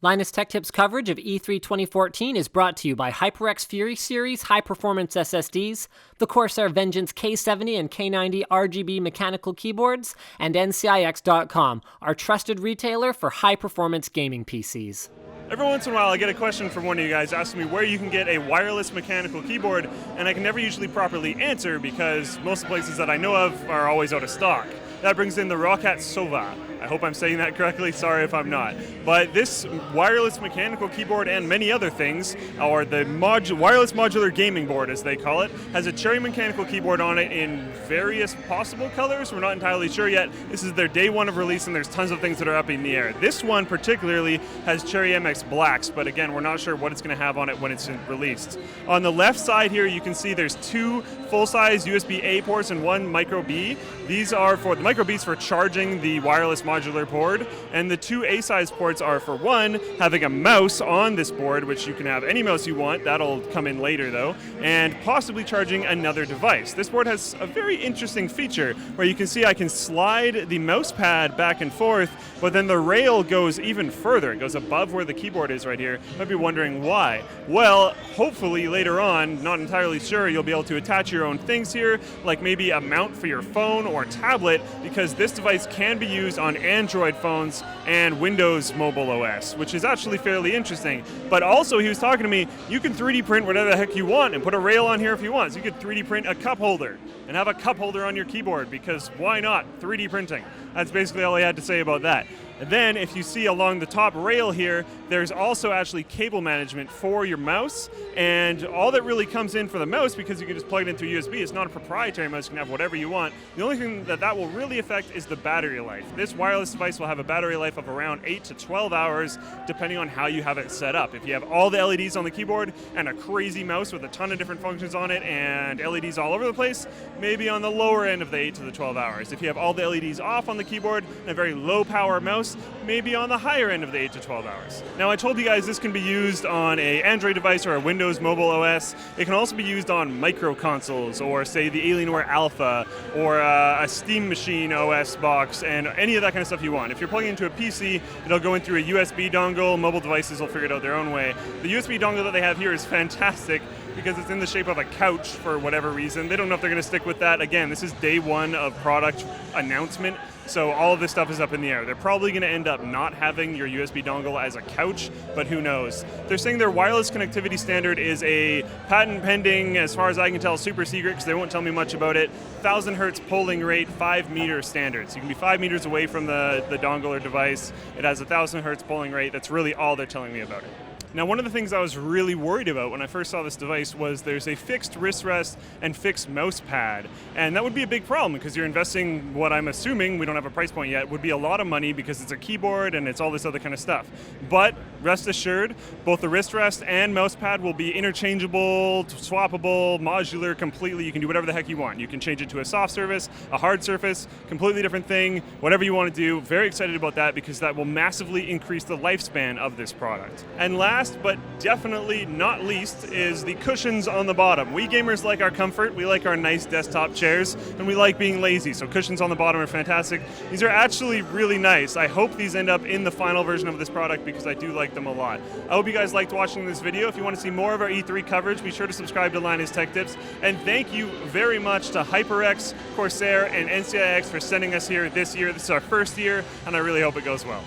Linus Tech Tips coverage of E3 2014 is brought to you by HyperX Fury Series high-performance SSDs, the Corsair Vengeance K70 and K90 RGB mechanical keyboards, and NCIX.com, our trusted retailer for high-performance gaming PCs. Every once in a while I get a question from one of you guys asking me where you can get a wireless mechanical keyboard, and I can never usually properly answer because most of the places that I know of are always out of stock. That brings in the Roccat Sova. I hope I'm saying that correctly, sorry if I'm not. But this wireless mechanical keyboard and many other things, or the wireless modular gaming board as they call it, has a cherry mechanical keyboard on it in various possible colors. We're not entirely sure yet. This is their day one of release and there's tons of things that are up in the air. This one particularly has cherry MX blacks, but again, we're not sure what it's going to have on it when it's released. On the left side here, you can see there's two full-size USB-A ports and one micro B. These are for, the micro B's for charging the wireless modular board, and the two A-size ports are for one, having a mouse on this board, which you can have any mouse you want, that'll come in later though, and possibly charging another device. This board has a very interesting feature where you can see I can slide the mouse pad back and forth, but then the rail goes even further. It goes above where the keyboard is right here. You might be wondering why. Well, hopefully later on, not entirely sure, you'll be able to attach your own things here, like maybe a mount for your phone or tablet, because this device can be used on Android phones and Windows Mobile OS, which is actually fairly interesting. But also, he was talking to me, you can 3D print whatever the heck you want and put a rail on here if you want. So you could 3D print a cup holder and have a cup holder on your keyboard, because why not? 3D printing. That's basically all he had to say about that. And then if you see along the top rail here, there's also actually cable management for your mouse, and all that really comes in for the mouse, because you can just plug it into USB, it's not a proprietary mouse, you can have whatever you want. The only thing that will really affect is the battery life. This wireless device will have a battery life of around 8 to 12 hours, depending on how you have it set up. If you have all the LEDs on the keyboard and a crazy mouse with a ton of different functions on it and LEDs all over the place, maybe on the lower end of the 8 to the 12 hours. If you have all the LEDs off on the keyboard and a very low power mouse, maybe on the higher end of the 8 to 12 hours. Now I told you guys this can be used on an Android device or a Windows Mobile OS. It can also be used on micro consoles, or say the Alienware Alpha, or a Steam Machine OS box, and any of that kind of stuff you want. If you're plugging into a PC, it'll go in through a USB dongle. Mobile devices will figure it out their own way. The USB dongle that they have here is fantastic because it's in the shape of a couch for whatever reason. They don't know if they're going to stick with that. Again, this is day one of product announcement, so all of this stuff is up in the air. They're probably going to end up not having your USB dongle as a couch, but who knows. They're saying their wireless connectivity standard is a patent pending, as far as I can tell, super secret, because they won't tell me much about it, 1000 hertz polling rate, 5 meter standard. So you can be 5 meters away from the dongle or device. It has 1000 hertz polling rate. That's really all they're telling me about it. Now, one of the things I was really worried about when I first saw this device was there's a fixed wrist rest and fixed mouse pad, and that would be a big problem because you're investing what I'm assuming, we don't have a price point yet, would be a lot of money because it's a keyboard and it's all this other kind of stuff. But rest assured, both the wrist rest and mouse pad will be interchangeable, swappable, modular, completely. You can do whatever the heck you want. You can change it to a soft surface, a hard surface, completely different thing, whatever you want to do. Very excited about that because that will massively increase the lifespan of this product. And last but definitely not least is the cushions on the bottom. We gamers like our comfort, we like our nice desktop chairs, and we like being lazy, so cushions on the bottom are fantastic. These are actually really nice. I hope these end up in the final version of this product because I do like them a lot. I hope you guys liked watching this video. If you want to see more of our E3 coverage, be sure to subscribe to Linus Tech Tips, and thank you very much to HyperX, Corsair, and NCIX for sending us here this year. This is our first year, and I really hope it goes well.